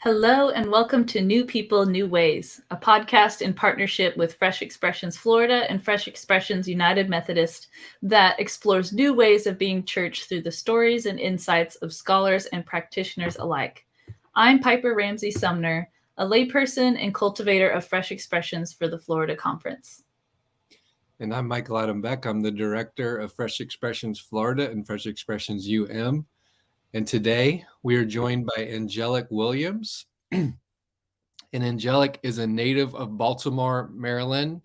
Hello, and welcome to New People, New Ways, a podcast in partnership with Fresh Expressions Florida and Fresh Expressions United Methodist that explores new ways of being church through the stories and insights of scholars and practitioners alike. I'm Piper Ramsey Sumner, a layperson and cultivator of Fresh Expressions for the Florida Conference. And I'm Michael Adam Beck. I'm the director of Fresh Expressions Florida and Fresh Expressions UM. And today we are joined by Angelic Williams. And Angelic is a native of Baltimore, Maryland,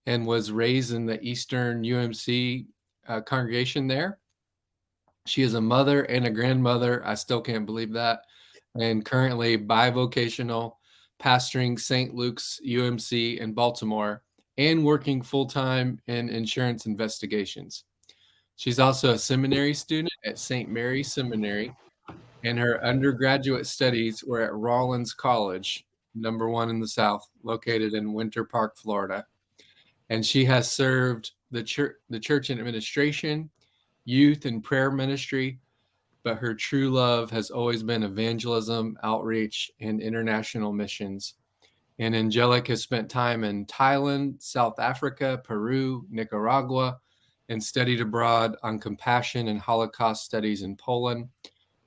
and was raised in the Eastern UMC congregation there. She is a mother and a grandmother. I still can't believe that. And currently bi-vocational, pastoring St Lukes UMC in Baltimore and working full-time in insurance investigations. She's also a seminary student at St. Mary's Seminary, and her undergraduate studies were at Rawlins College, #1 in the South, located in Winter Park, Florida. And she has served the church in administration, youth and prayer ministry, but her true love has always been evangelism, outreach, and international missions. And Angelic has spent time in Thailand, South Africa, Peru, Nicaragua, and studied abroad on Compassion and Holocaust Studies in Poland.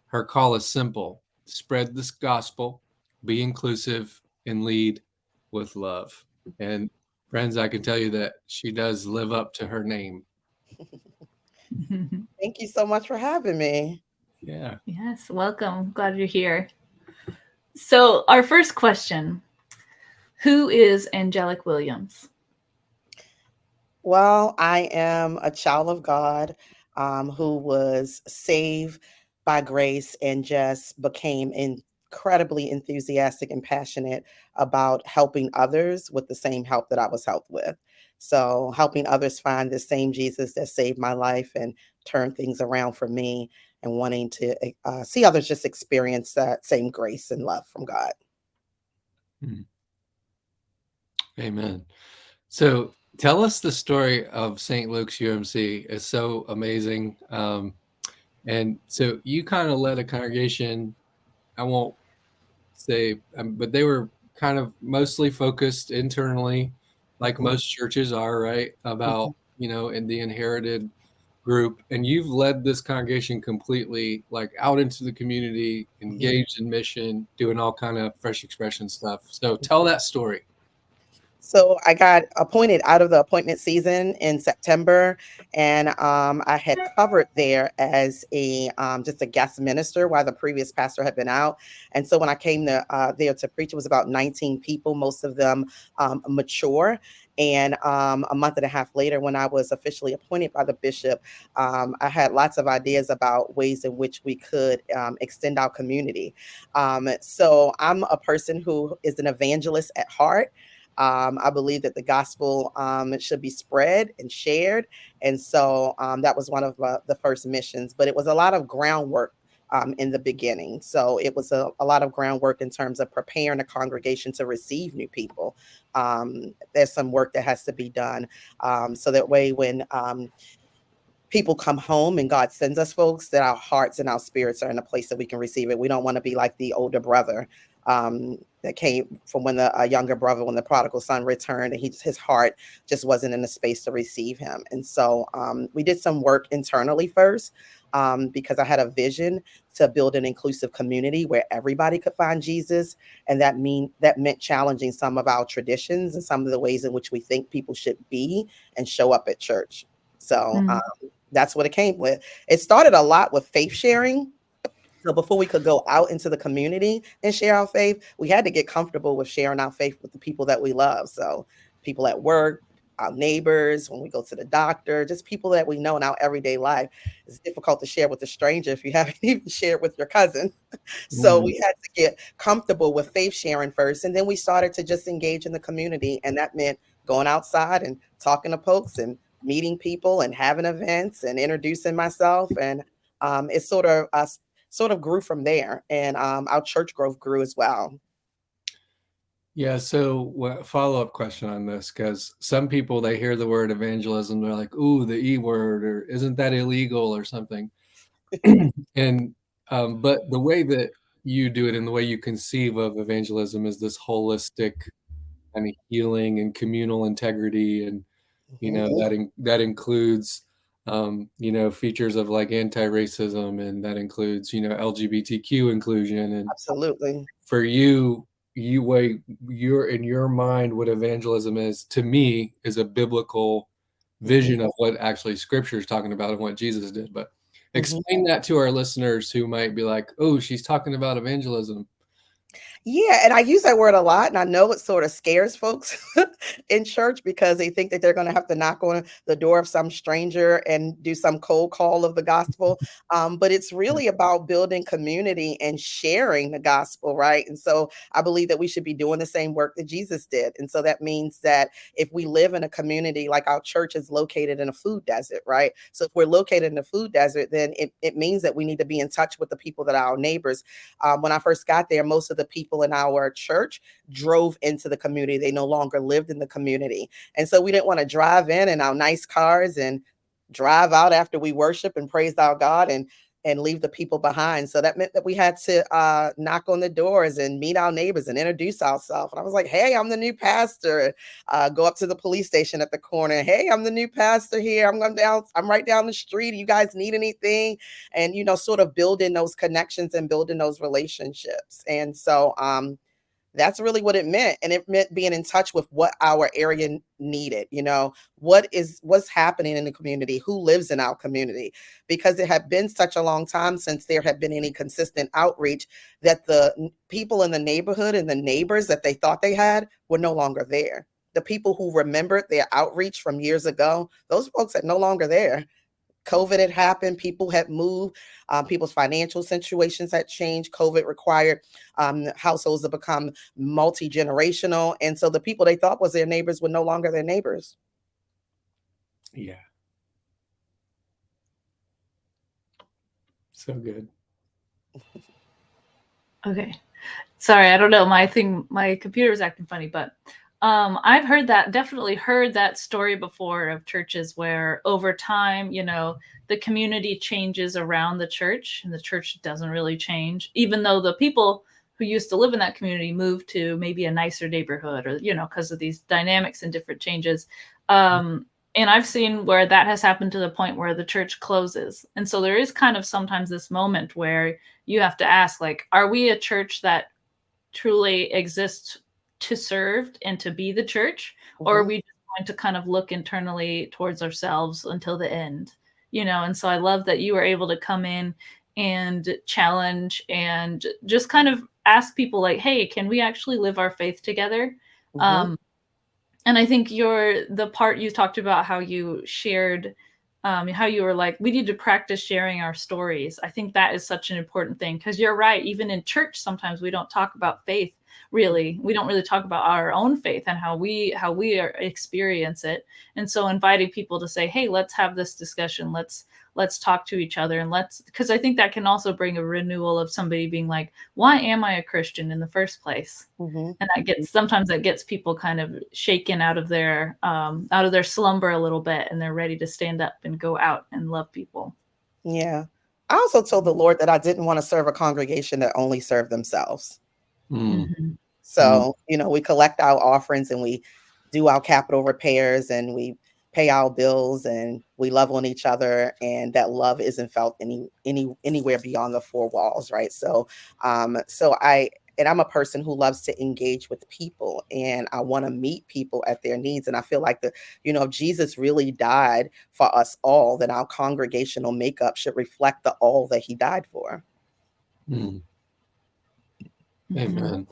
Her call is simple: spread this gospel, be inclusive, and lead with love. And friends, I can tell you that she does live up to her name. Thank you so much for having me. Yeah. Yes, welcome. Glad you're here. So, our first question: who is Angelic Williams? Well, I am a child of God who was saved by grace and just became incredibly enthusiastic and passionate about helping others with the same help that I was helped with. So, helping others find the same Jesus that saved my life and turned things around for me, and wanting to see others just experience that same grace and love from God. Amen. So tell us the story of St. Luke's UMC. It's so amazing. And so you kind of led a congregation, I won't say, but they were kind of mostly focused internally, like most churches are, right? About, in the inherited group. And you've led this congregation completely, like out into the community, engaged in mission, doing all kind of fresh expression stuff. So tell that story. So I got appointed out of the appointment season in September, and I had covered there as a just a guest minister while the previous pastor had been out. And so when I came there to preach, it was about 19 people, most of them mature. And a month and a half later, when I was officially appointed by the bishop, I had lots of ideas about ways in which we could extend our community. So I'm a person who is an evangelist at heart. I believe that the gospel should be spread and shared. And so that was one of the first missions, but it was a lot of groundwork in the beginning. So it was a lot of groundwork in terms of preparing the congregation to receive new people. There's some work that has to be done so that way when people come home and God sends us folks, that our hearts and our spirits are in a place that we can receive it. We don't want to be like the older brother that came from when the younger brother, when the prodigal son returned, and his heart just wasn't in the space to receive him. And so we did some work internally first because I had a vision to build an inclusive community where everybody could find Jesus. And that meant challenging some of our traditions and some of the ways in which we think people should be and show up at church. So that's what it came with. It started a lot with faith sharing. So before we could go out into the community and share our faith, we had to get comfortable with sharing our faith with the people that we love. So people at work, our neighbors, when we go to the doctor, just people that we know in our everyday life. It's difficult to share with a stranger if you haven't even shared with your cousin. So we had to get comfortable with faith sharing first. And then we started to just engage in the community. And that meant going outside and talking to folks and meeting people and having events and introducing myself. And it's sort of grew from there, and our church growth grew as well. Yeah, so follow-up question on this, because some people, they hear the word evangelism, they're like, ooh, the E word, or isn't that illegal or something? And but the way that you do it and the way you conceive of evangelism is this holistic kind of healing and communal integrity, and that includes features of like anti-racism, and that includes LGBTQ inclusion. And Absolutely. for you're in your mind, what evangelism is to me is a biblical vision of what actually Scripture is talking about and what Jesus did. But explain that to our listeners who might be like, oh, she's talking about evangelism. Yeah, and I use that word a lot, and I know it sort of scares folks in church because they think that they're going to have to knock on the door of some stranger and do some cold call of the gospel. But it's really about building community and sharing the gospel, right? And so I believe that we should be doing the same work that Jesus did. And so that means that if we live in a community, like our church is located in a food desert, right? So if we're located in a food desert, then it means that we need to be in touch with the people that are our neighbors. When I first got there, most of the people in our church drove into the community. They no longer lived in the community. And so we didn't want to drive in our nice cars and drive out after we worship and praised our God and leave the people behind. So that meant that we had to knock on the doors and meet our neighbors and introduce ourselves. And I was like, hey, I'm the new pastor. Go up to the police station at the corner. Hey, I'm the new pastor here. I'm right down the street. You guys need anything? And, sort of building those connections and building those relationships. And so that's really what it meant. And it meant being in touch with what our area needed, what's happening in the community, who lives in our community, because it had been such a long time since there had been any consistent outreach that the people in the neighborhood and the neighbors that they thought they had were no longer there. The people who remembered their outreach from years ago, those folks are no longer there. COVID had happened. People had moved. People's financial situations had changed. COVID required households to become multi-generational. And so the people they thought was their neighbors were no longer their neighbors. Yeah. So good. Okay. Sorry, I don't know. My computer was acting funny, but I've definitely heard that story before of churches where over time, the community changes around the church and the church doesn't really change, even though the people who used to live in that community moved to maybe a nicer neighborhood or, because of these dynamics and different changes. And I've seen where that has happened to the point where the church closes. And so there is kind of sometimes this moment where you have to ask, like, are we a church that truly exists to serve and to be the church, or are we just going to kind of look internally towards ourselves until the end, And so I love that you were able to come in and challenge and just kind of ask people like, hey, can we actually live our faith together? And I think the part you talked about how you shared, how you were like, we need to practice sharing our stories. I think that is such an important thing, because you're right. Even in church, sometimes we don't talk about faith. Really, we don't really talk about our own faith and how we experience it. And so inviting people to say, hey, let's have this discussion. Let's talk to each other, and because I think that can also bring a renewal of somebody being like, why am I a Christian in the first place? And sometimes that gets people kind of shaken out of their slumber a little bit, and they're ready to stand up and go out and love people. Yeah. I also told the Lord that I didn't want to serve a congregation that only served themselves. So, we collect our offerings and we do our capital repairs and we pay our bills and we love on each other, and that love isn't felt anywhere beyond the four walls, right? So I'm a person who loves to engage with people, and I want to meet people at their needs. And I feel like if Jesus really died for us all, then our congregational makeup should reflect the all that he died for. Amen.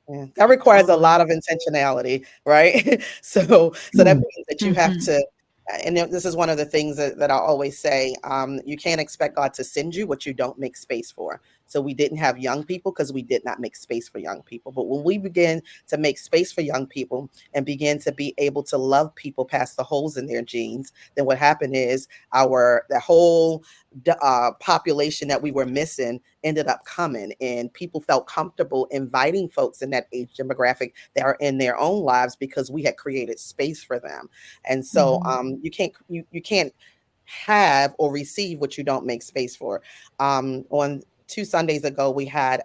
Yeah, that requires a lot of intentionality, right? So that means that you have to, and this is one of the things that I always say, you can't expect God to send you what you don't make space for. So we didn't have young people because we did not make space for young people. But when we begin to make space for young people and begin to be able to love people past the holes in their jeans, then what happened is the whole population that we were missing ended up coming, and people felt comfortable inviting folks in that age demographic that are in their own lives because we had created space for them. And so you can't have or receive what you don't make space for. On 2 Sundays ago, we had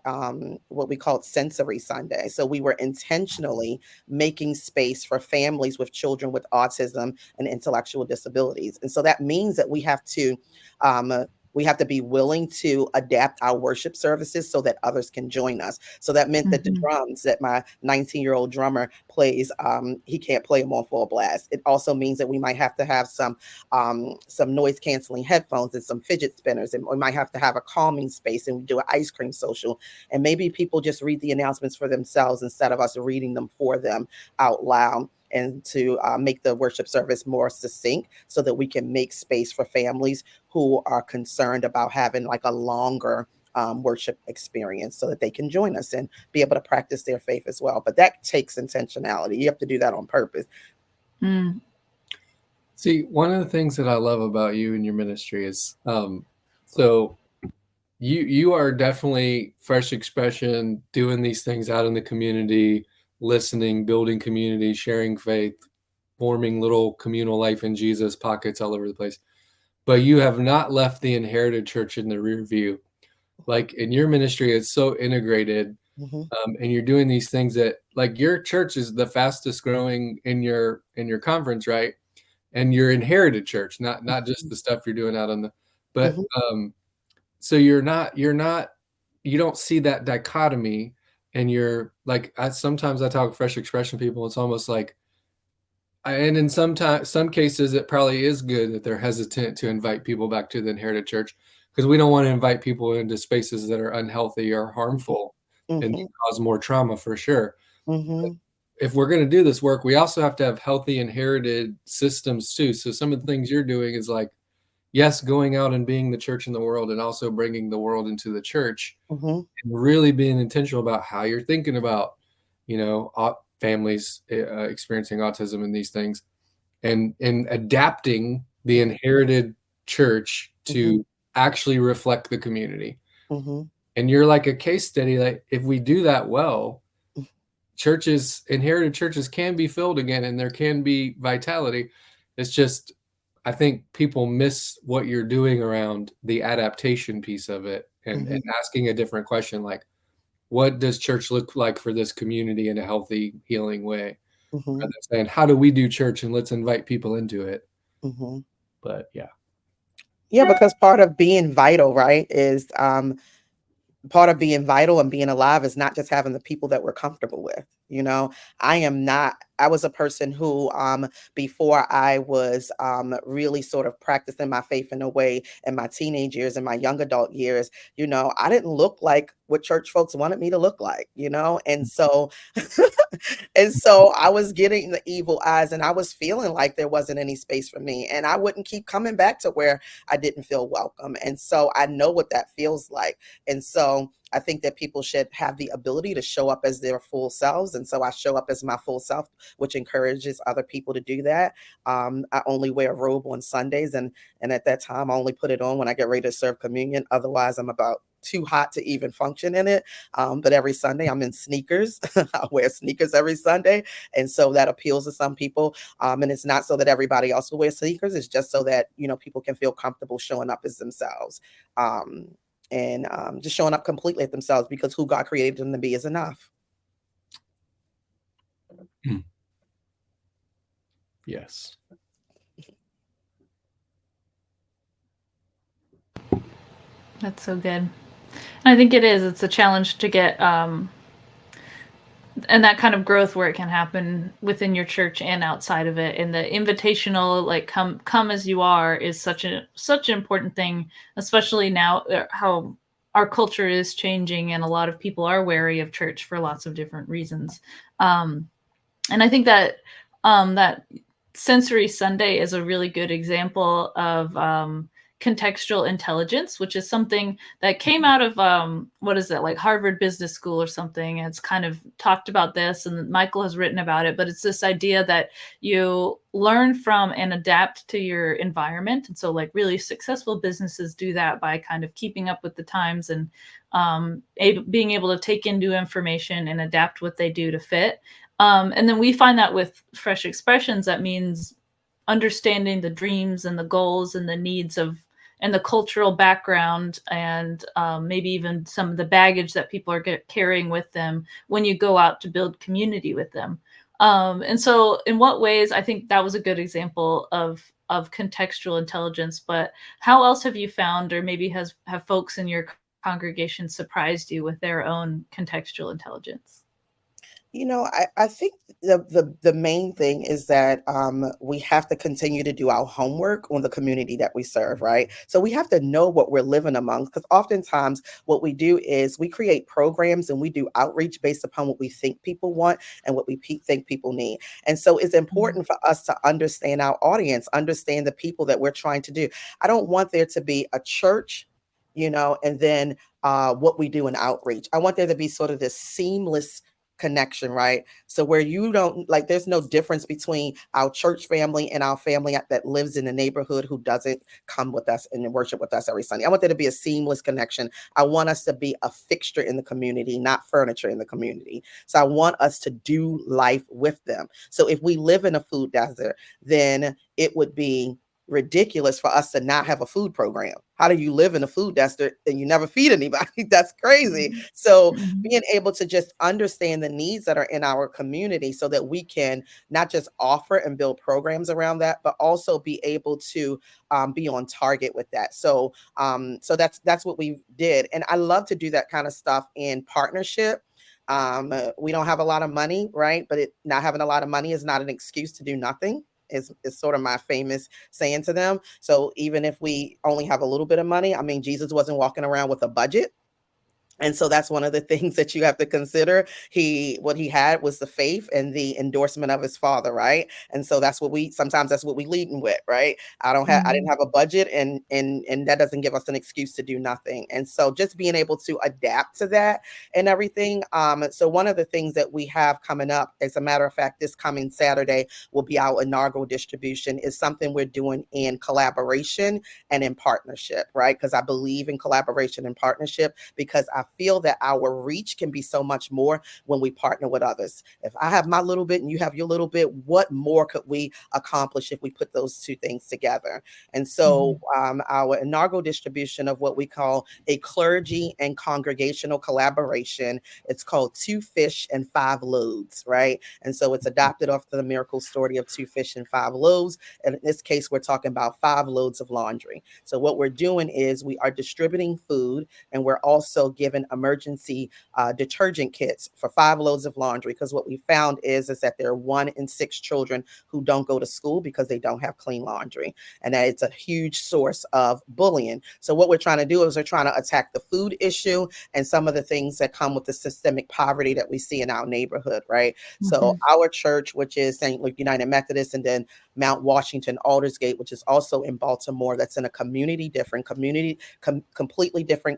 what we called Sensory Sunday. So we were intentionally making space for families with children with autism and intellectual disabilities. And so that means that we have to be willing to adapt our worship services so that others can join us. So that meant that the drums that my 19-year-old drummer plays, he can't play them on full blast. It also means that we might have to have some noise canceling headphones and some fidget spinners, and we might have to have a calming space, and we do an ice cream social. And maybe people just read the announcements for themselves instead of us reading them for them out loud, and to make the worship service more succinct so that we can make space for families who are concerned about having like a longer worship experience so that they can join us and be able to practice their faith as well. But that takes intentionality. You have to do that on purpose. See, one of the things that I love about you and your ministry is, so you are definitely Fresh Expression, doing these things out in the community, listening, building community, sharing faith, forming little communal life in Jesus pockets all over the place. But you have not left the inherited church in the rear view. Like in your ministry, it's so integrated, and you're doing these things that, like, your church is the fastest growing in your conference, right? And your inherited church, not just the stuff you're doing out on the, but so you don't see that dichotomy. And you're like, sometimes I talk Fresh Expression people, it's almost like, and in some cases, it probably is good that they're hesitant to invite people back to the inherited church, because we don't want to invite people into spaces that are unhealthy or harmful and cause more trauma, for sure. If we're going to do this work, we also have to have healthy inherited systems too. So some of the things you're doing is like, yes, going out and being the church in the world, and also bringing the world into the church, and really being intentional about how you're thinking about, families experiencing autism and these things, and adapting the inherited church to actually reflect the community. And you're like a case study that if we do that well, inherited churches can be filled again, and there can be vitality. It's just, I think people miss what you're doing around the adaptation piece of it, and asking a different question, like, what does church look like for this community in a healthy, healing way? Rather than saying, how do we do church, and let's invite people into it. But yeah, because part of being vital, right, is part of being vital and being alive is not just having the people that we're comfortable with. I was a person who, before I was really sort of practicing my faith in a way in my teenage years and my young adult years, I didn't look like what church folks wanted me to look like, and so I was getting the evil eyes, and I was feeling like there wasn't any space for me, and I wouldn't keep coming back to where I didn't feel welcome. And so I know what that feels like. And so I think that people should have the ability to show up as their full selves. And so I show up as my full self, which encourages other people to do that. I only wear a robe on Sundays. And at that time, I only put it on when I get ready to serve communion. Otherwise, I'm about too hot to even function in it. But every Sunday I'm in sneakers. I wear sneakers every Sunday. And so that appeals to some people. And it's not so that everybody else will wear sneakers. It's just so that, people can feel comfortable showing up as themselves. And just showing up completely at themselves, because who God created them to be is enough. Yes. That's so good. I think it's a challenge to get and that kind of growth where it can happen within your church and outside of it. And the invitational, like, come as you are, is such an important thing, especially now how our culture is changing, and a lot of people are wary of church for lots of different reasons. And I think that that Sensory Sunday is a really good example of contextual intelligence, which is something that came out of like Harvard Business School or something. It's kind of talked about this, and Michael has written about it, but it's this idea that you learn from and adapt to your environment. And so, like, really successful businesses do that by kind of keeping up with the times and being able to take in new information and adapt what they do to fit. And then we find that with Fresh Expressions, that means understanding the dreams and the goals and the needs of and the cultural background, and maybe even some of the baggage that people are carrying with them when you go out to build community with them. And so in what ways, I think that was a good example of contextual intelligence, but how else have you found, or maybe have folks in your congregation surprised you with their own contextual intelligence? I think the main thing is that we have to continue to do our homework on the community that we serve, right? So we have to know what we're living among, because oftentimes what we do is we create programs and we do outreach based upon what we think people want and what we think people need. And so it's important for us to understand our audience, understand the people that we're trying to do. I don't want there to be a church, and then what we do in outreach. I want there to be sort of this seamless connection, right? So where you don't there's no difference between our church family and our family that lives in the neighborhood who doesn't come with us and worship with us every Sunday. I want there to be a seamless connection. I want us to be a fixture in the community, not furniture in the community. So I want us to do life with them. So if we live in a food desert, then it would be ridiculous for us to not have a food program. How do you live in a food desert and you never feed anybody? That's crazy. So being able to just understand the needs that are in our community so that we can not just offer and build programs around that, but also be able to be on target with that. So that's what we did. And I love to do that kind of stuff in partnership. We don't have a lot of money, right? But not having a lot of money is not an excuse to do nothing. Is sort of my famous saying to them. So even if we only have a little bit of money, I mean, Jesus wasn't walking around with a budget. And so that's one of the things that you have to consider. What he had was the faith and the endorsement of his father, right? And so sometimes that's what we leading with, right? I didn't have a budget, and that doesn't give us an excuse to do nothing. And so just being able to adapt to that and everything. So one of the things that we have coming up, as a matter of fact, this coming Saturday will be our inaugural distribution, is something we're doing in collaboration and in partnership, right? Because I believe in collaboration and partnership, because I feel that our reach can be so much more when we partner with others. If I have my little bit and you have your little bit, what more could we accomplish if we put those two things together? And so our inaugural distribution of what we call a clergy and congregational collaboration, it's called 2 Fish and 5 Loaves, right? And so it's adopted off the miracle story of 2 fish and 5 loaves. And in this case, we're talking about 5 loads of laundry. So what we're doing is we are distributing food, and we're also giving emergency detergent kits for 5 loads of laundry, because what we found is that there are 1 in 6 children who don't go to school because they don't have clean laundry, and that it's a huge source of bullying. So what we're trying to do is we're trying to attack the food issue and some of the things that come with the systemic poverty that we see in our neighborhood, right? So our church, which is St Luke United Methodist, and then Mount Washington Aldersgate, which is also in Baltimore, that's in a completely different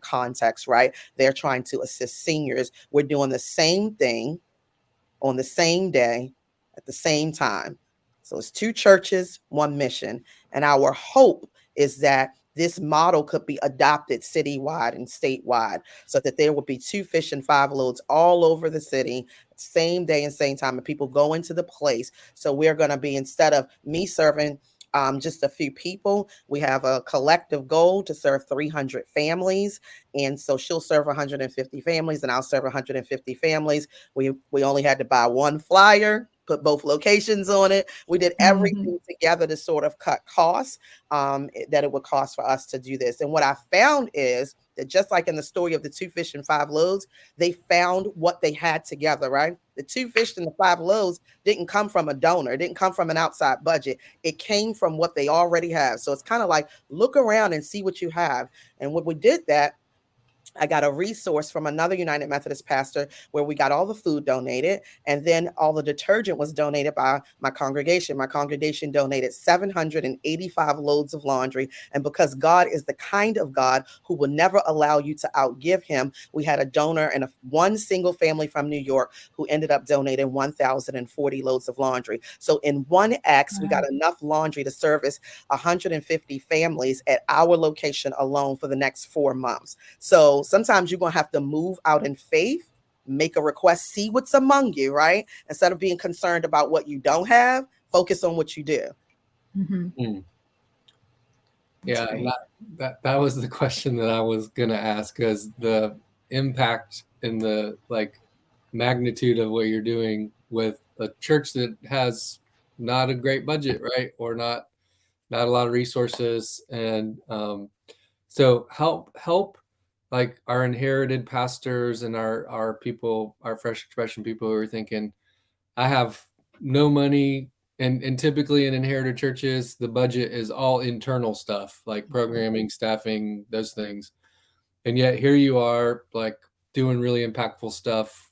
context, right? They're trying to assist seniors. We're doing the same thing on the same day at the same time. So it's 2 churches, 1 mission. And our hope is that this model could be adopted citywide and statewide, so that there would be 2 fish and 5 loads all over the city, same day and same time, and people go into the place. So we're going to be, instead of me serving just a few people, we have a collective goal to serve 300 families. And so she'll serve 150 families and I'll serve 150 families. We only had to buy 1 flyer, put both locations on it. We did everything together to sort of cut costs that it would cost for us to do this. And what I found is that, just like in the story of the 2 fish and 5 loaves, they found what they had together, right? The 2 fish and the 5 loaves didn't come from a donor. It didn't come from an outside budget. It came from what they already have. So it's kind of like, look around and see what you have. And when we did that, I got a resource from another United Methodist pastor where we got all the food donated, and then all the detergent was donated by my congregation. My congregation donated 785 loads of laundry. And because God is the kind of God who will never allow you to outgive him, we had a donor and 1 single family from New York who ended up donating 1,040 loads of laundry. So in 1 X, we got enough laundry to service 150 families at our location alone for the next 4 months. So sometimes you're going to have to move out in faith, make a request, see what's among you, right? Instead of being concerned about what you don't have, focus on what you do. Yeah, that was the question that I was gonna ask, because the impact and the magnitude of what you're doing with a church that has not a great budget, right? Or not a lot of resources. And so help like our inherited pastors and our people, our fresh expression people who are thinking, I have no money. And typically in inherited churches, the budget is all internal stuff like programming, staffing, those things. And yet here you are, like, doing really impactful stuff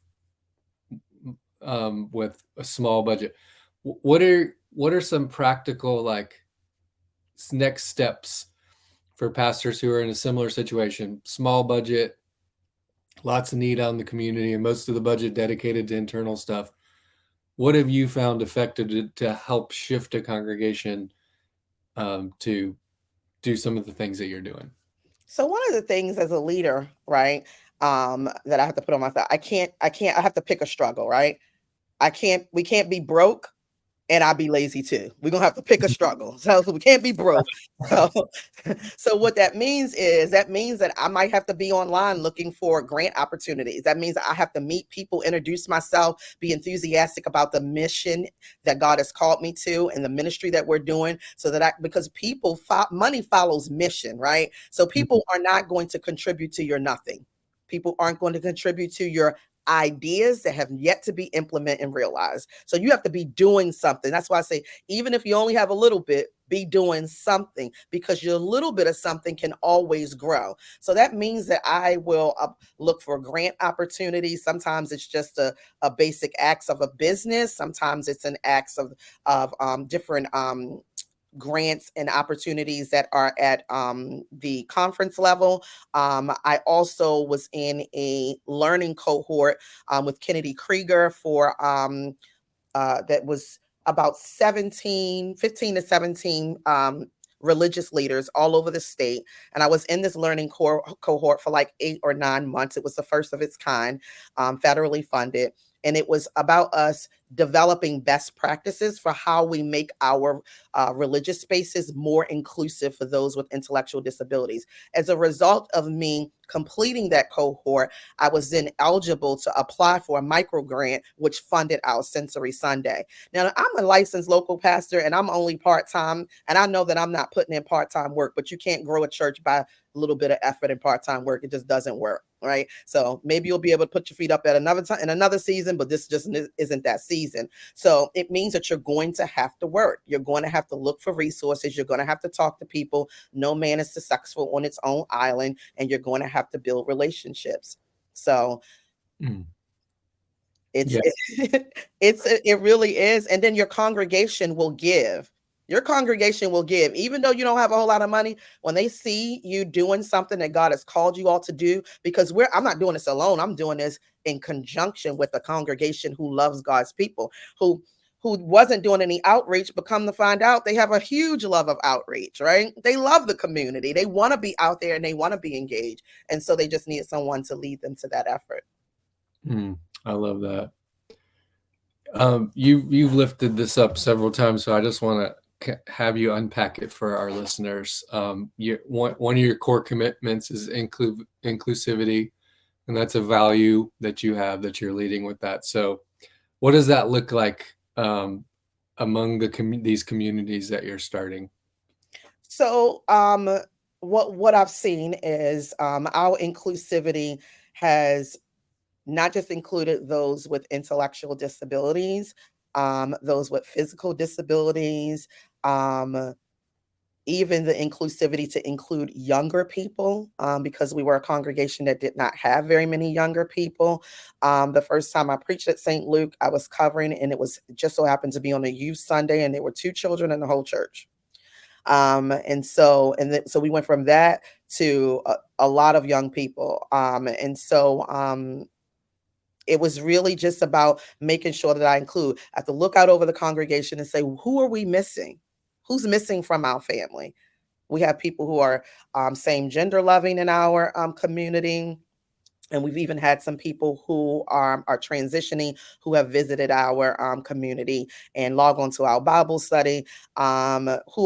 with a small budget. What are some practical, like, next steps for pastors who are in a similar situation? Small budget, lots of need out in the community, and most of the budget dedicated to internal stuff. What have you found effective to help shift a congregation to do some of the things that you're doing? So one of the things as a leader, right, that I have to put on myself, I have to pick a struggle, right? We can't be broke and I'll be lazy too. We're gonna have to pick a struggle. So we can't be broke. So, so what that means that I might have to be online looking for grant opportunities. That means I have to meet people, introduce myself, be enthusiastic about the mission that God has called me to and the ministry that we're doing. So that because money follows mission, right? So people are not going to contribute to your nothing. People aren't going to contribute to your ideas that have yet to be implemented and realized. So you have to be doing something. That's why I say, even if you only have a little bit, be doing something, because your little bit of something can always grow. So that means that I will look for grant opportunities. Sometimes it's just a basic acts of a business. Sometimes it's an acts of different grants and opportunities that are at the conference level. I also was in a learning cohort with Kennedy Krieger for that was about 15 to 17 religious leaders all over the state. And I was in this learning cohort for like 8 or 9 months. It was the first of its kind, federally funded. And it was about us developing best practices for how we make our religious spaces more inclusive for those with intellectual disabilities. As a result of me completing that cohort, I was then eligible to apply for a micro grant, which funded our Sensory Sunday. Now, I'm a licensed local pastor and I'm only part-time, and I know that I'm not putting in part-time work, but you can't grow a church by a little bit of effort and part-time work. It just doesn't work, right? So maybe you'll be able to put your feet up at another time in another season, but this just isn't that season. So it means that you're going to have to work. You're going to have to look for resources. You're going to have to talk to people. No man is successful on its own island, and you're going to have to build relationships. So it really is. And then your congregation will give. Your congregation will give, even though you don't have a whole lot of money. When they see you doing something that God has called you all to do, because I'm not doing this alone. I'm doing this in conjunction with a congregation who loves God's people, who wasn't doing any outreach, but come to find out they have a huge love of outreach, right? They love the community. They want to be out there and they want to be engaged. And so they just need someone to lead them to that effort. I love that. You've lifted this up several times, so I just want to have you unpack it for our listeners. One of your core commitments is inclusivity, and that's a value that you have, that you're leading with that. So what does that look like among these communities that you're starting? So what I've seen is our inclusivity has not just included those with intellectual disabilities, those with physical disabilities, even the inclusivity to include younger people, because we were a congregation that did not have very many younger people. The first time I preached at St. Luke, I was covering, and it just so happened to be on a youth Sunday, and there were 2 children in the whole church. So we went from that to a lot of young people. It was really just about making sure that I include. I have to look out over the congregation and say, who are we missing? Who's missing from our family? We have people who are same gender loving in our community. And we've even had some people who are transitioning, who have visited our community and log on to our Bible study, who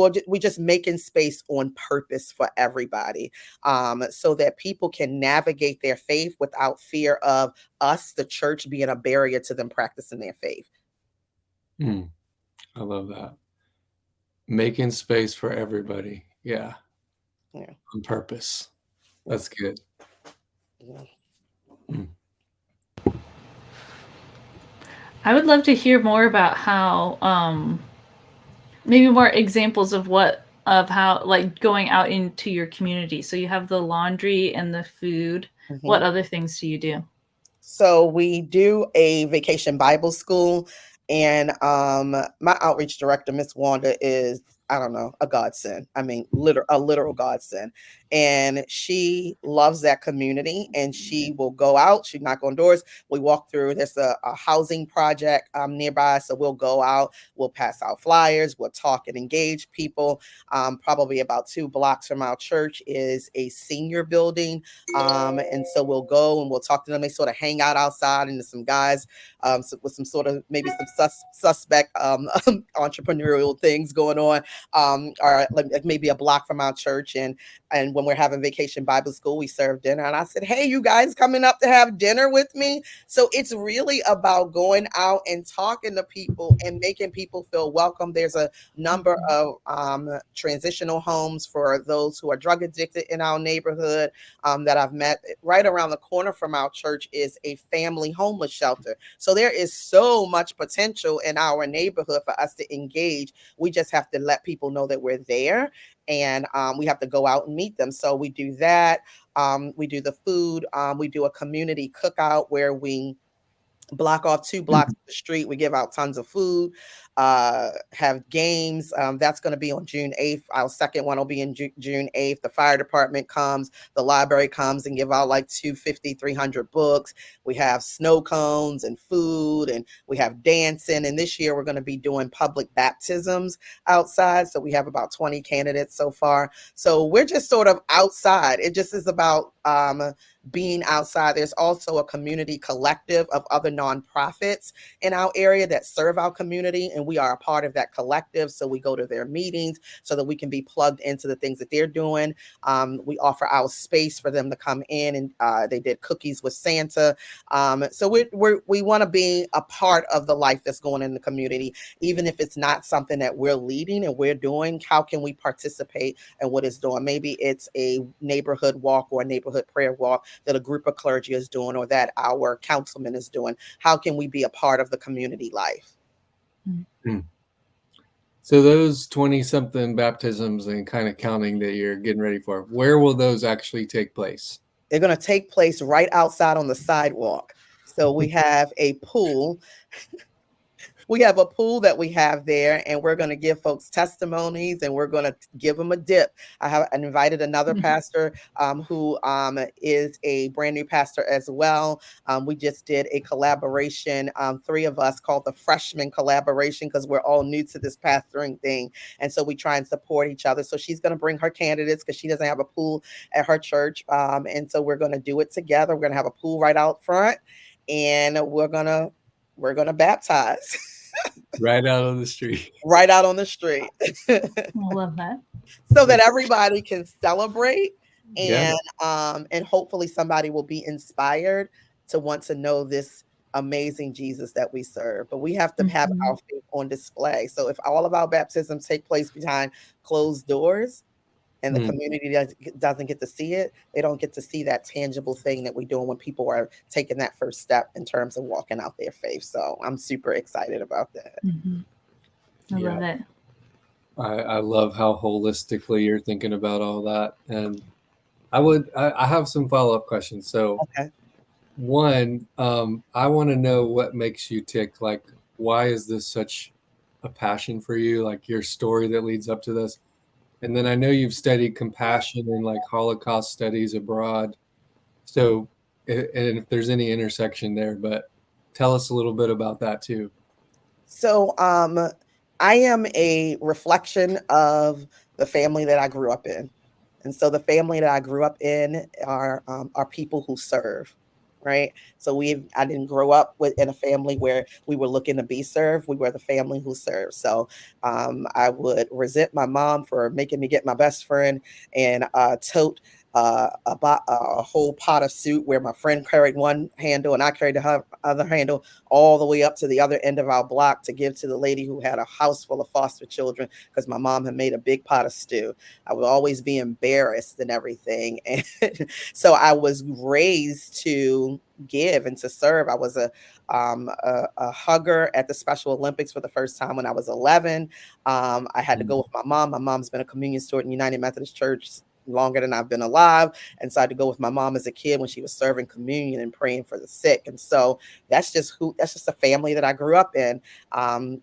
are we just making space on purpose for everybody, so that people can navigate their faith without fear of us, the church, being a barrier to them practicing their faith. I love that. Making space for everybody. Yeah. On purpose. That's good. I would love to hear more about how, maybe more examples of how, like, going out into your community. So you have the laundry and the food. What other things do you do? So we do a vacation Bible school, and my outreach director, Miss Wanda, is, I don't know, a godsend. I mean, a literal godsend. And she loves that community, and she will go out. She knock on doors. We walk through. There's a housing project nearby, so we'll go out. We'll pass out flyers. We'll talk and engage people. Probably about 2 blocks from our church is a senior building, and so we'll go and we'll talk to them. They sort of hang out outside, and there's some guys with some sort of maybe some suspect entrepreneurial things going on, or like maybe a block from our church. And when we're having vacation Bible school, we serve dinner. And I said, hey, you guys coming up to have dinner with me? So it's really about going out and talking to people and making people feel welcome. There's a number of transitional homes for those who are drug addicted in our neighborhood that I've met. Right around the corner from our church is a family homeless shelter. So there is so much potential in our neighborhood for us to engage. We just have to let people know that we're there, and we have to go out and meet them. So we do that. We do the food. We do a community cookout where we block off 2 blocks of the street. We give out tons of food, have games. That's going to be on June 8th. Our second one will be in June 8th. The fire department comes, the library comes and give out like 250, 300 books. We have snow cones and food, and we have dancing. And this year we're going to be doing public baptisms outside. So we have about 20 candidates so far. So we're just sort of outside. It just is about being outside. There's also a community collective of other nonprofits in our area that serve our community, and we are a part of that collective. So we go to their meetings so that we can be plugged into the things that they're doing. We offer our space for them to come in, and they did cookies with Santa. So we want to be a part of the life that's going in the community, even if it's not something that we're leading and we're doing. How can we participate in what it's doing? Maybe it's a neighborhood walk or a neighborhood prayer walk that a group of clergy is doing, or that our councilman is doing. How can we be a part of the community life? So those 20-something baptisms and kind of counting that you're getting ready for, where will those actually take place? They're going to take place right outside on the sidewalk. So we have a pool. We have a pool that we have there, and we're going to give folks testimonies, and we're going to give them a dip. I have invited another pastor who is a brand new pastor as well. We just did a collaboration, 3 of us, called the Freshman Collaboration, because we're all new to this pastoring thing. And so we try and support each other. So she's going to bring her candidates because she doesn't have a pool at her church. And so we're going to do it together. We're going to have a pool right out front, and we're going to baptize. Right out on the street. Right out on the street. I love that. So that everybody can celebrate, and Yeah. And hopefully somebody will be inspired to want to know this amazing Jesus that we serve. But we have to have our faith on display. So if all of our baptisms take place behind closed doors, and the community doesn't get to see it, they don't get to see that tangible thing that we're doing when people are taking that first step in terms of walking out their faith. So I'm super excited about that. I love it. I love how holistically you're thinking about all that. And I have some follow-up questions. So one, I want to know what makes you tick. Like, why is this such a passion for you? Like your story that leads up to this. And then I know you've studied compassion and like Holocaust studies abroad. So, and if there's any intersection there, but tell us a little bit about that too. So, I am a reflection of the family that I grew up in. And so the family that I grew up in are people who serve. right? So I didn't grow up in a family where we were looking to be served. We were the family who served. So I would resent my mom for making me get my best friend and tote a whole pot of soup where my friend carried one handle and I carried the other handle all the way up to the other end of our block to give to the lady who had a house full of foster children because my mom had made a big pot of stew. I would always be embarrassed and everything. And so I was raised to give and to serve. I was a hugger at the Special Olympics for the first time when I was 11. I had to go with my mom. My mom's been a communion steward in United Methodist Church longer than I've been alive. And so I had to go with my mom as a kid when she was serving communion and praying for the sick. And so that's just a family that I grew up in,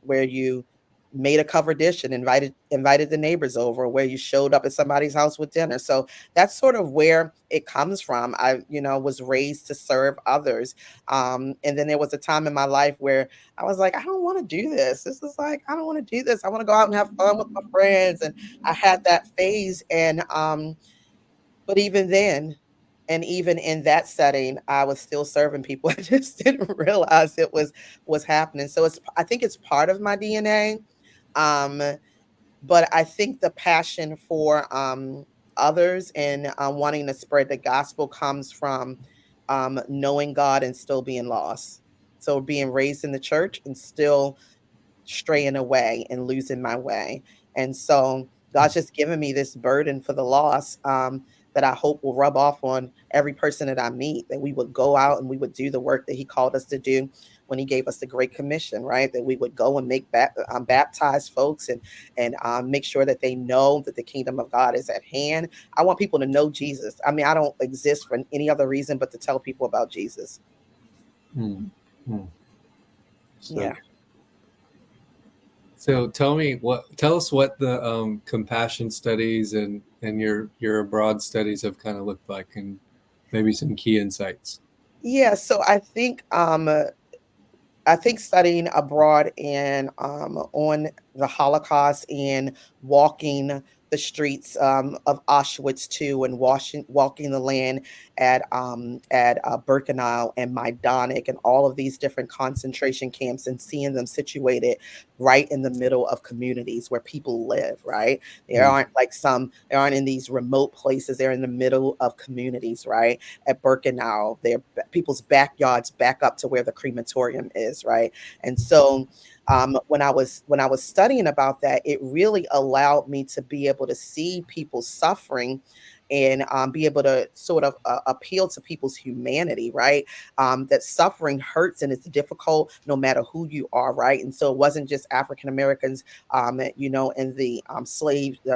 where you made a cover dish and invited the neighbors over, where you showed up at somebody's house with dinner. So that's sort of where it comes from. I, was raised to serve others. And then there was a time in my life where I was like, I don't want to do this. This is like, I don't want to do this. I want to go out and have fun with my friends. And I had that phase. And but even then, and even in that setting, I was still serving people. I just didn't realize it was happening. So I think it's part of my DNA. Um, but I think the passion for others and wanting to spread the gospel comes from knowing God and still being lost. So being raised in the church and still straying away and losing my way. And so God's just given me this burden for the lost, that I hope will rub off on every person that I meet, that we would go out and we would do the work that he called us to do when he gave us the Great Commission, right? That we would go and make baptize folks and make sure that they know that the kingdom of God is at hand. I want people to know Jesus. I mean, I don't exist for any other reason but to tell people about Jesus. So, Yeah. So tell us what the compassion studies and your abroad studies have kind of looked like, and maybe some key insights. Yeah, so I think studying abroad and on the Holocaust and walking the streets of Auschwitz too, and walking the land at Birkenau and Majdanek and all of these different concentration camps, and seeing them situated right in the middle of communities where people live. Right, they aren't in these remote places. They're in the middle of communities. Right, at Birkenau, people's backyards back up to where the crematorium is. Right, and so when I was studying about that, it really allowed me to be able to see people suffering and be able to sort of appeal to people's humanity, right? That suffering hurts and it's difficult no matter who you are, right? And so it wasn't just African Americans, in the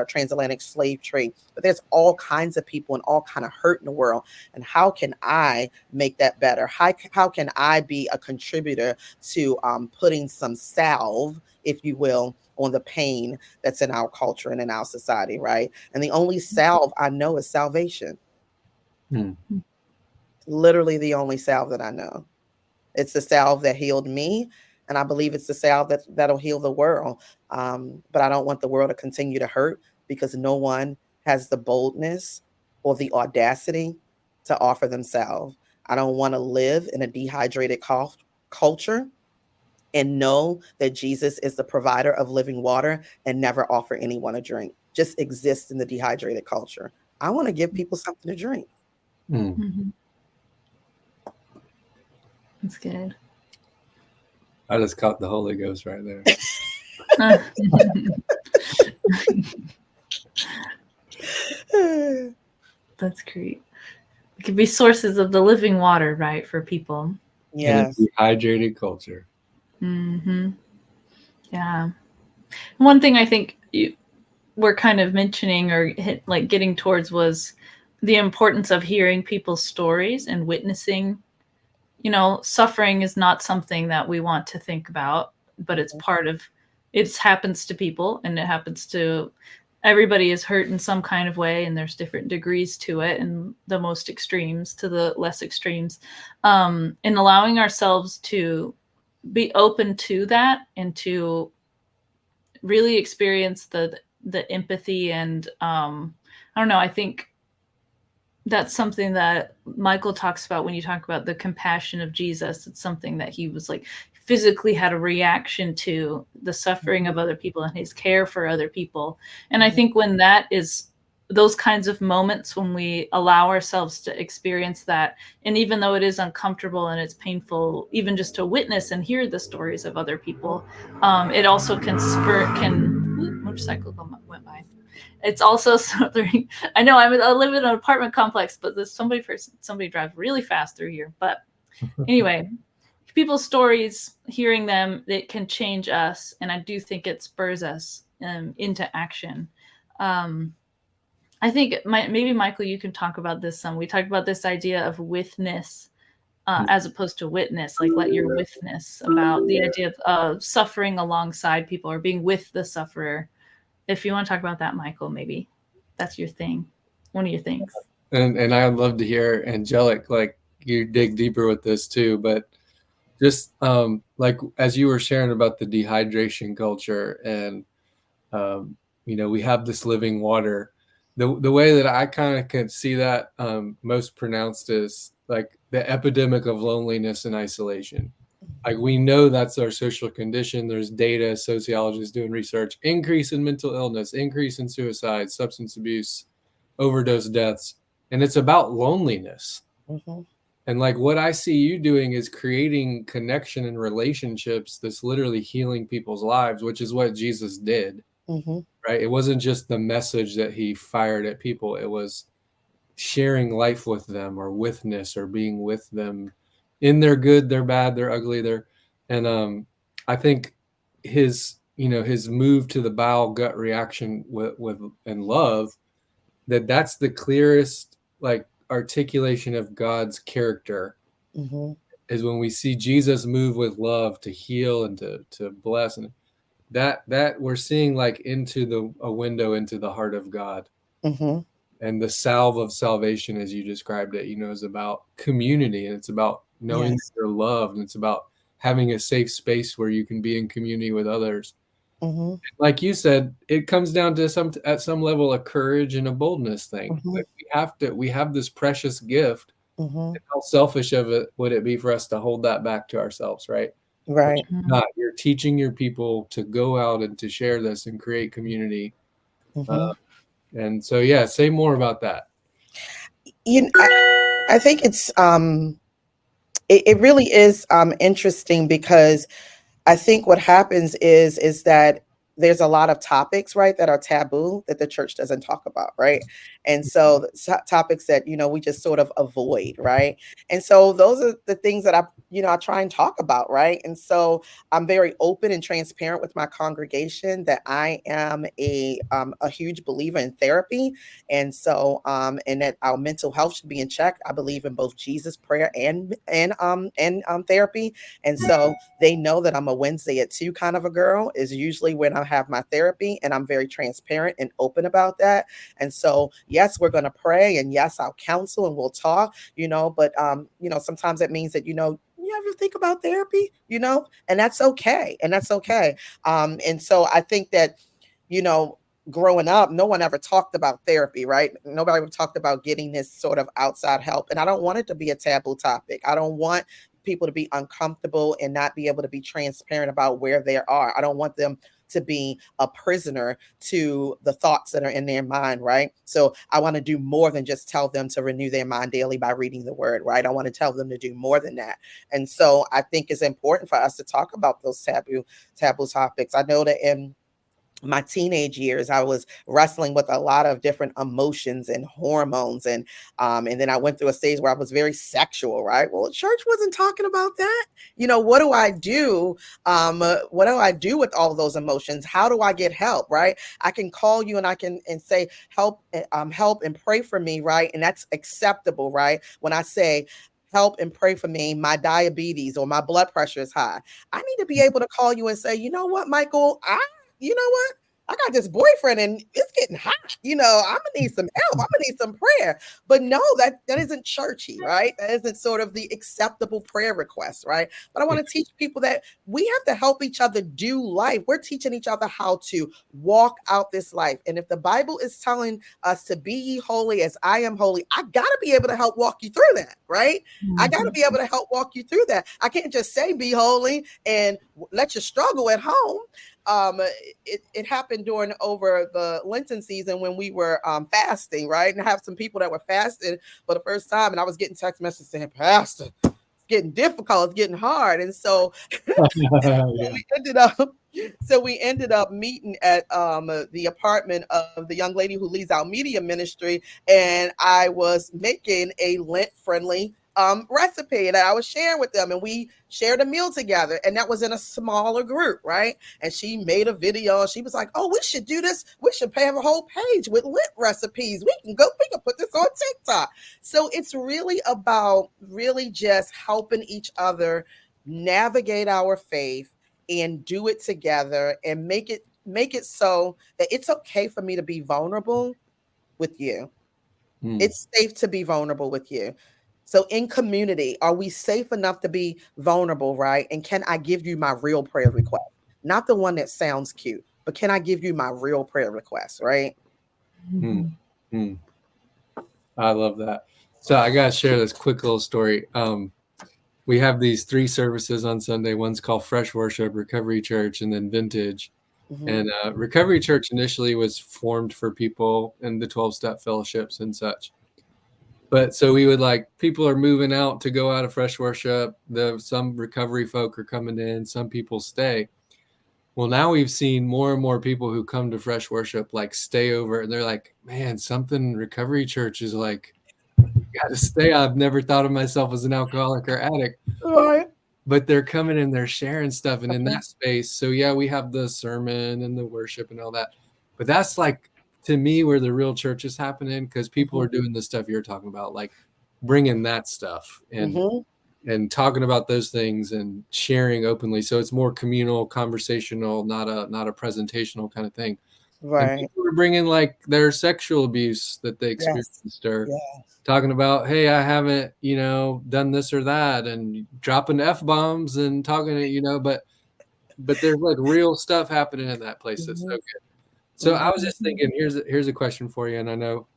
transatlantic slave trade, but there's all kinds of people and all kind of hurt in the world. And how can I make that better? How can I be a contributor to putting some salve, if you will, on the pain that's in our culture and in our society, right? And the only salve I know is salvation. Literally the only salve that I know. It's the salve that healed me, and I believe it's the salve that'll heal the world. But I don't want the world to continue to hurt because no one has the boldness or the audacity to offer themselves. I don't want to live in a dehydrated culture and know that Jesus is the provider of living water and never offer anyone a drink. Just exist in the dehydrated culture. I want to give people something to drink. Mm-hmm. That's good. I just caught the Holy Ghost right there. That's great. It could be sources of the living water, right, for people. Yes. In a dehydrated culture. Mm-hmm. Yeah. One thing I think we're kind of mentioning or getting towards was the importance of hearing people's stories and witnessing. Suffering is not something that we want to think about, but it's part of it. Happens to people, and it happens to everybody. Is hurt in some kind of way, and there's different degrees to it, and the most extremes to the less extremes. And allowing ourselves to be open to that and to really experience the empathy and I don't know, I think that's something that Michael talks about when you talk about the compassion of Jesus. It's something that he was like physically had a reaction to the suffering of other people and his care for other people. And I think when that is those kinds of moments when we allow ourselves to experience that, and even though it is uncomfortable and it's painful, even just to witness and hear the stories of other people, it also can motorcycle went by. It's also something. I know I live in an apartment complex, but there's somebody drives really fast through here. But anyway, people's stories, hearing them, it can change us, and I do think it spurs us into action. I think maybe Michael, you can talk about this some. We talked about this idea of witness as opposed to witness, like let your witness, about the idea of suffering alongside people or being with the sufferer. If you want to talk about that, Michael, maybe that's your thing, one of your things. And I'd love to hear Angelic, like you dig deeper with this too, but just like as you were sharing about the dehydration culture and we have this living water. The way that I kind of can see that most pronounced is like the epidemic of loneliness and isolation. Like we know that's our social condition. There's data, sociologists doing research, increase in mental illness, increase in suicide, substance abuse, overdose deaths. And it's about loneliness. Mm-hmm. And like what I see you doing is creating connection and relationships that's literally healing people's lives, which is what Jesus did. Mm-hmm. Right? It wasn't just the message that he fired at people. It was sharing life with them or witness or being with them in their good, their bad, their ugly, and I think his move to the bowel gut reaction with and love, that's the clearest like articulation of God's character. Mm-hmm. Is when we see Jesus move with love to heal and to bless, and that we're seeing like into a window into the heart of God. Mm-hmm. And the salve of salvation, as you described it, is about community, and it's about knowing that you're loved, and it's about having a safe space where you can be in community with others. Mm-hmm. Like you said, it comes down to at some level a courage and a boldness thing. Mm-hmm. Like we have this precious gift. Mm-hmm. How selfish of it would it be for us to hold that back to ourselves, right? Right. Not. You're teaching your people to go out and to share this and create community. Mm-hmm. And so, yeah, say more about that. I think it's it really is interesting, because I think what happens is that there's a lot of topics, right, that are taboo that the church doesn't talk about, right? And so topics that, we just sort of avoid, right? And so those are the things that I try and talk about, right? And so I'm very open and transparent with my congregation that I am a huge believer in therapy. And so and that our mental health should be in check. I believe in both Jesus, prayer, and therapy. And so they know that I'm a Wednesday at 2 kind of a girl, is usually when I have my therapy, and I'm very transparent and open about that. And so, yes, we're going to pray, and yes, I'll counsel and we'll talk, but sometimes it means that, you ever think about therapy, and that's okay. And that's okay. And so I think that, growing up, no one ever talked about therapy, right? Nobody ever talked about getting this sort of outside help. And I don't want it to be a taboo topic. I don't want people to be uncomfortable and not be able to be transparent about where they are. I don't want them to be a prisoner to the thoughts that are in their mind, right? So I want to do more than just tell them to renew their mind daily by reading the word, right? I want to tell them to do more than that. And so I think it's important for us to talk about those taboo topics. I know that in my teenage years, I was wrestling with a lot of different emotions and hormones. And then I went through a stage where I was very sexual, right? Well, church wasn't talking about that. What do I do? What do I do with all those emotions? How do I get help, right? I can call you and I can say, help and pray for me, right? And that's acceptable, right? When I say, help and pray for me, my diabetes or my blood pressure is high, I need to be able to call you and say, you know what, Michael, you know what? I got this boyfriend and it's getting hot. I'm gonna need some help. I'm gonna need some prayer. But no, that isn't churchy, right? That isn't sort of the acceptable prayer request, right? But I want to teach people that we have to help each other do life. We're teaching each other how to walk out this life. And if the Bible is telling us to be ye holy as I am holy, I gotta be able to help walk you through that, right? I got to be able to help walk you through that. I can't just say be holy and let you struggle at home. It happened during over the Lenten season when we were fasting, right? And I have some people that were fasting for the first time, and I was getting text messages saying, Pastor, it's getting difficult, it's getting hard. And so, we ended up meeting at the apartment of the young lady who leads our media ministry, and I was making a Lent-friendly recipe that I was sharing with them, and we shared a meal together, and that was in a smaller group, right? And she made a video. She was like, "Oh, we should do this. We should have a whole page with Lent recipes. We can put this on TikTok." So it's really about really just helping each other navigate our faith and do it together and make it so that it's okay for me to be vulnerable with you. It's safe to be vulnerable with you. So in community, are we safe enough to be vulnerable, right? And can I give you my real prayer request? Not the one that sounds cute, but can I give you my real prayer request, right? I love that. So I got to share this quick little story. We have these 3 services on Sunday. One's called Fresh Worship, Recovery Church, and then Vintage. And Recovery Church initially was formed for people in the 12-step fellowships and such. But so we would people are moving out to go out of Fresh Worship. Some recovery folk are coming in. Some people stay. Well, now we've seen more and more people who come to Fresh Worship stay over, and they're like, man, something Recovery Church is got to stay. I've never thought of myself as an alcoholic or addict. Right. But they're coming and they're sharing stuff, and in that space. So yeah, we have the sermon and the worship and all that. But that's to me where the real church is happening, because people are doing the stuff you're talking about, bringing that stuff and talking about those things and sharing openly. So it's more communal, conversational, not a presentational kind of thing. Right. And people are bringing their sexual abuse that they experienced, or talking about, hey, I haven't, done this or that, and dropping F-bombs and talking to, but there's real stuff happening in that place. That's so good. So I was just thinking, here's a question for you, and I know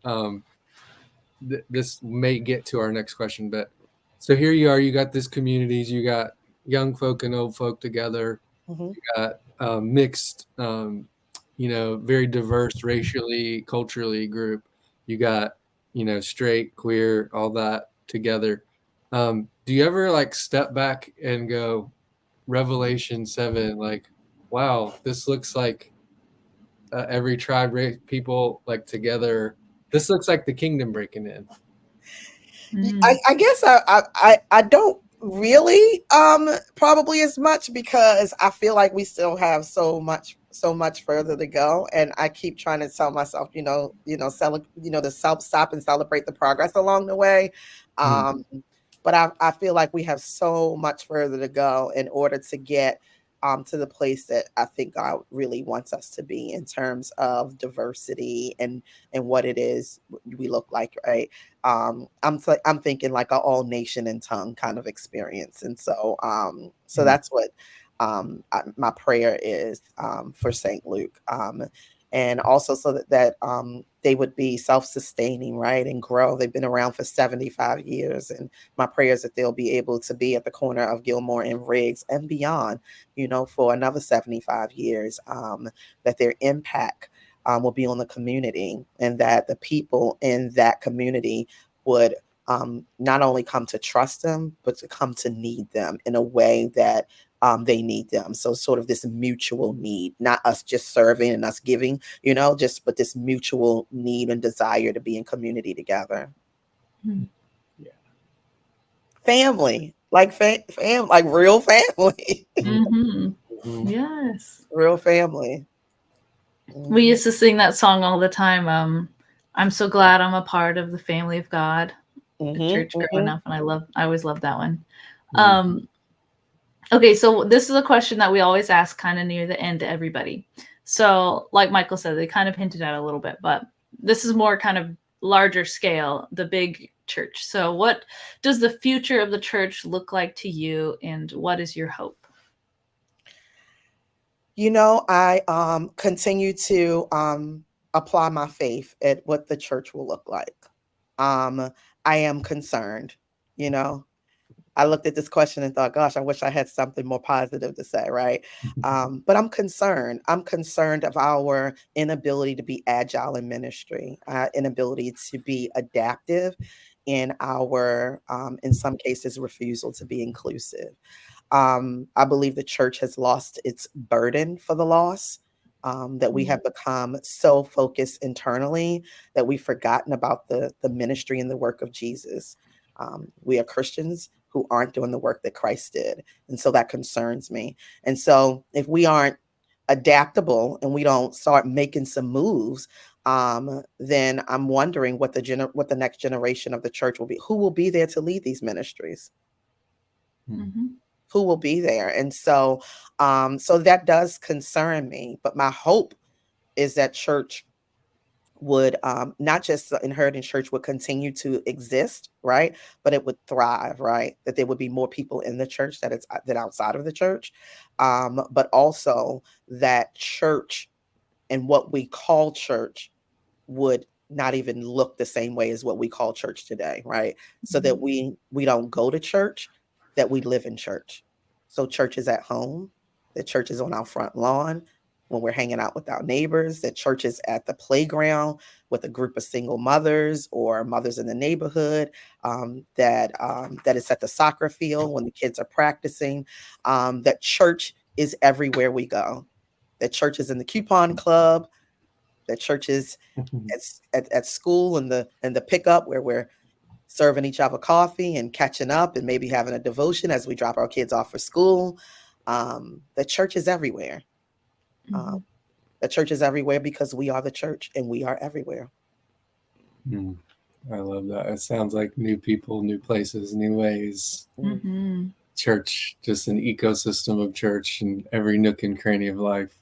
this may get to our next question, but so here you are, you got this communities, you got young folk and old folk together, you got mixed, very diverse racially, culturally group, you got, straight, queer, all that together. Do you ever step back and go, Revelation 7, wow, this looks like every tribe, race, people together. This looks like the kingdom breaking in. I guess I don't really probably as much, because I feel like we still have so much further to go, and I keep trying to tell myself, to stop and celebrate the progress along the way. But I feel like we have so much further to go in order to get to the place that I think God really wants us to be in terms of diversity and what it is we look like, right? I'm thinking an all nation and tongue kind of experience, and so that's what my prayer is for St. Luke, and also so that they would be self-sustaining, right, and grow. They've been around for 75 years, and my prayer is that they'll be able to be at the corner of Gilmore and Riggs and beyond, for another 75 years, that their impact will be on the community, and that the people in that community would not only come to trust them, but to come to need them in a way that they need them. So sort of this mutual need, not us just serving and us giving, but this mutual need and desire to be in community together. Yeah. Family, like real family. Yes. Real family. We used to sing that song all the time. I'm so glad I'm a part of the family of God. The church growing up, and I always loved that one. Okay, so this is a question that we always ask kind of near the end to everybody. So like Michael said, they kind of hinted at a little bit, but this is more kind of larger scale, the big church. So what does the future of the church look like to you, and what is your hope? I continue to apply my faith at what the church will look like. I am concerned. I looked at this question and thought, gosh, I wish I had something more positive to say, right? But I'm concerned. I'm concerned of our inability to be agile in ministry, inability to be adaptive in our, in some cases, refusal to be inclusive. I believe the church has lost its burden for the lost, that we have become so focused internally that we've forgotten about the ministry and the work of Jesus. We are Christians who aren't doing the work that Christ did. And so that concerns me. And so if we aren't adaptable and we don't start making some moves, then I'm wondering what the next generation of the church will be. Who will be there to lead these ministries? Mm-hmm. Who will be there? And so that does concern me. But my hope is that church would not just Inheritance Church would continue to exist, right? But it would thrive, right? That there would be more people in the church than outside of the church, but also that church and what we call church would not even look the same way as what we call church today, right? So that we don't go to church, that we live in church. So church is at home, that church is on our front lawn, when we're hanging out with our neighbors, that church is at the playground with a group of single mothers or mothers in the neighborhood, that is at the soccer field when the kids are practicing, that church is everywhere we go, that church is in the coupon club, that church is at school and the pickup where we're serving each other coffee and catching up and maybe having a devotion as we drop our kids off for school. The church is everywhere. The church is everywhere because we are the church and we are everywhere. I love that. It sounds like new people, new places, new ways. Church, just an ecosystem of church in every nook and cranny of life.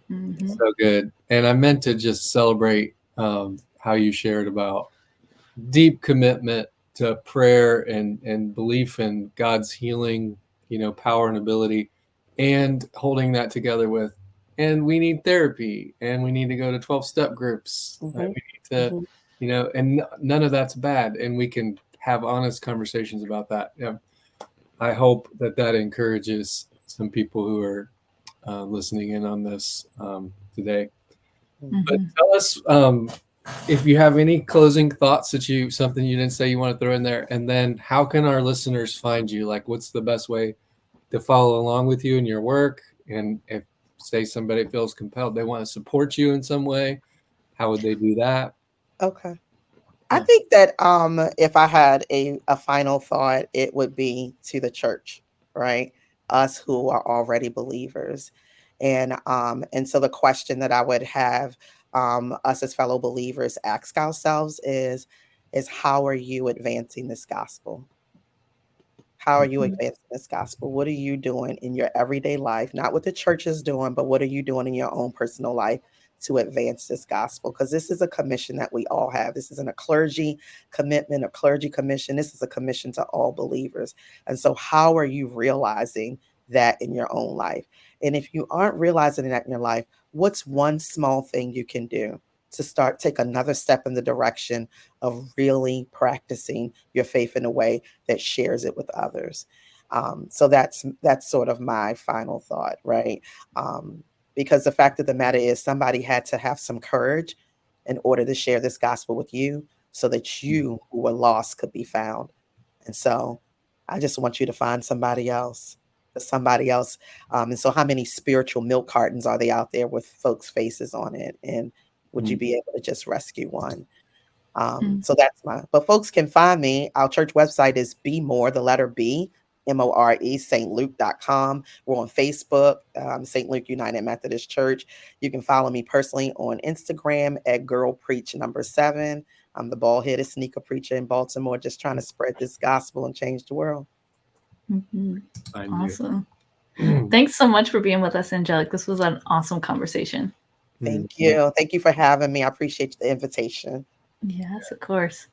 So good. And I meant to just celebrate how you shared about deep commitment to prayer and belief in God's healing, power and ability, and holding that together with, and we need therapy, and we need to go to 12-step groups. We need to, and none of that's bad. And we can have honest conversations about that. I hope that encourages some people who are listening in on this today. But tell us if you have any closing thoughts something you didn't say you want to throw in there, and then how can our listeners find you? Like, what's the best way to follow along with you in your work? And if, say, somebody feels compelled, they want to support you in some way, how would they do that? Okay. I think that if I had a final thought, it would be to the church, right? Us who are already believers. And so the question that I would have us as fellow believers ask ourselves is how are you advancing this gospel? How are you advancing this gospel? What are you doing in your everyday life? Not what the church is doing, but what are you doing in your own personal life to advance this gospel? Because this is a commission that we all have. This isn't a clergy commitment, a clergy commission. This is a commission to all believers. And so how are you realizing that in your own life? And if you aren't realizing that in your life, what's one small thing you can do to take another step in the direction of really practicing your faith in a way that shares it with others? So that's sort of my final thought, right? Because the fact of the matter is somebody had to have some courage in order to share this gospel with you so that you who were lost could be found. And so I just want you to find somebody else. And so how many spiritual milk cartons are they out there with folks' faces on it? And would you be able to just rescue one? So that's but folks can find me. Our church website is BMORE, the letter B, MORE, stluke.com. We're on Facebook, St. Luke United Methodist Church. You can follow me personally on Instagram at girlpreach7. I'm the bald-headed sneaker preacher in Baltimore, just trying to spread this gospel and change the world. Awesome. Thanks so much for being with us, Angelic. This was an awesome conversation. Thank you. Thank you for having me. I appreciate the invitation. Yes, of course.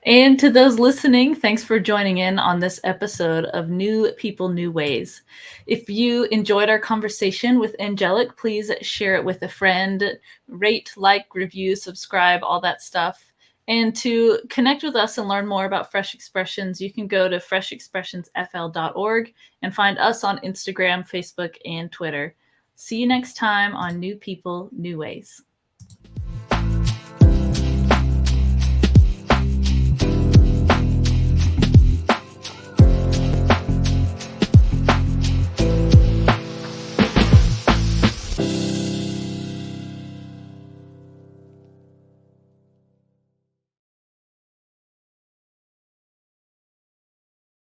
And to those listening, thanks for joining in on this episode of New People, New Ways. If you enjoyed our conversation with Angelic, please share it with a friend, rate, like, review, subscribe, all that stuff. And to connect with us and learn more about Fresh Expressions, you can go to freshexpressionsfl.org and find us on Instagram, Facebook, and Twitter. See you next time on New People, New Ways.